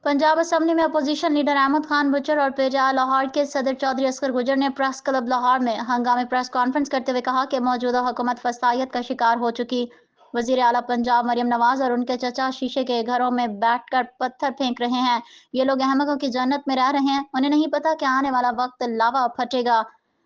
Punjab assembly में opposition leader Ahmad Khan Bhachar और पेजा लाहौर के सदर चौधरी असगर गुजर ने प्रेस क्लब लाहौर में हंगामी प्रेस कॉन्फ्रेंस करते हुए कहा कि मौजूदा हुकूमत फसादियत का शिकार हो चुकी। वजीर आला पंजाब मरियम नवाज और उनके चचा शीशे के घरों में बैठकर पत्थर फेंक रहे हैं। ये लोग अहमकों की जन्नत में रह रहे हैं, उन्हें नहीं पता कि आने वाला वक्त लावा फटेगा।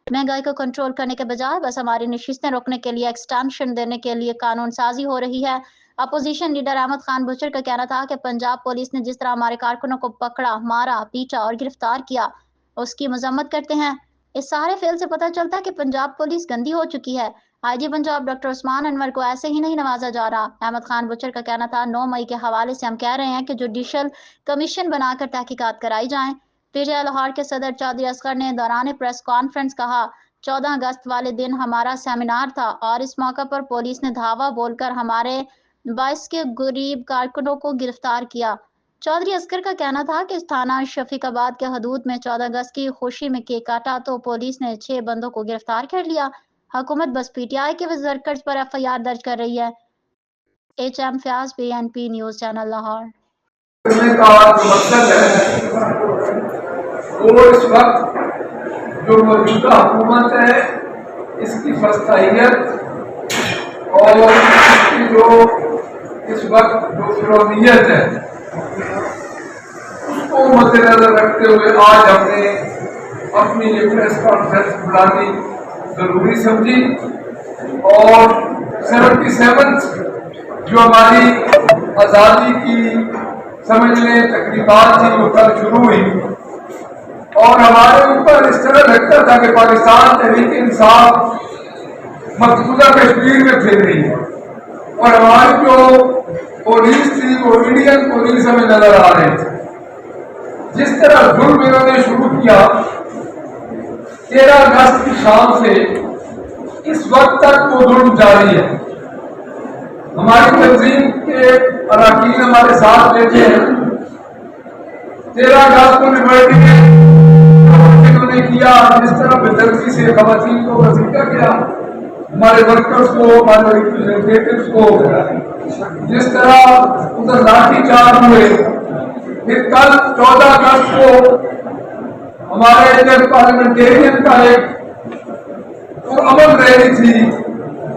महंगाई को कंट्रोल करने के बजाय बस हमारी नशिस्तें रोकने के लिए एक्सटेंशन देने के लिए कानून साजी हो रही है। अपोजिशन लीडर अहमद खान बुचर का कहना था कि पंजाब पुलिस ने जिस तरह हमारे कारकुनों को पकड़ा, मारा, पीटा और गिरफ्तार किया, उसकी मजम्मत करते हैं। इस सारे फेल से पता चलता है कि पंजाब पुलिस गंदी हो चुकी है। आईजी पंजाब डॉक्टर उस्मान अनवर को ऐसे ही नहीं नवाजा जा रहा। अहमद खान बुचर का कहना था 9 मई के हवाले से हम कह रहे हैं कि जुडिशल कमीशन बनाकर तहकीकात कराई जाएं। पीटीआई लाहौर के सदर चौधरी असगर ने दौरान प्रेस कॉन्फ्रेंस कहा 14 अगस्त वाले दिन हमारा सेमिनार था और इस मौके पर पुलिस ने धावा बोलकर हमारे 22 के गरीब कारकुनों को गिरफ्तार किया। चौधरी असगर का कहना था कि थाना शफीकाबाद के हदूद में 14 अगस्त की खुशी में केक काटा तो पुलिस ने 6 बंदों को गिरफ्तार कर लिया। हुकूमत बस पीटीआई के वर्कर्स पर एफआईआर दर्ज कर रही है। HM Fayyaz, BNP news channel Lahore. वो इस वक्त जो मौजूदा हुकूमत है इसकी फसादियत और इसकी जो इस वक्त जो फिरौनियत है उसको मद्देनजर रखते हुए आज हमने अपनी ये प्रेस कॉन्फ्रेंस बुलानी जरूरी समझी और 77 जो हमारी आज़ादी की समझ लें तकरीबात थी वो कल शुरू हुई और हमारे ऊपर इस तरह लगता था कि पाकिस्तान तहरीक इंसाफ मकबूजा कश्मीर में फिर रही है और हमारी जो पुलिस थी वो इंडियन पुलिस हमें नजर आ रहे थे। जिस तरह जुल्म इन्होंने शुरू किया 13 अगस्त की शाम से इस वक्त तक वो जुल्म जारी है। हमारी तंजीम के अरकान हमारे साथ बैठे हैं। 13 अगस्त को लिबर्टी इन्होंने किया, जिस तरह बेदर्दी से खवातीन को वजीफा किया, हमारे वर्कर्स को, हमारे रिप्रेजेंटेटिव्स को जिस तरह उधर लाठीचार्ज हुए। फिर कल 14 अगस्त को हमारे इंडियन पार्लियामेंटेरियन का एक अमल रैली थी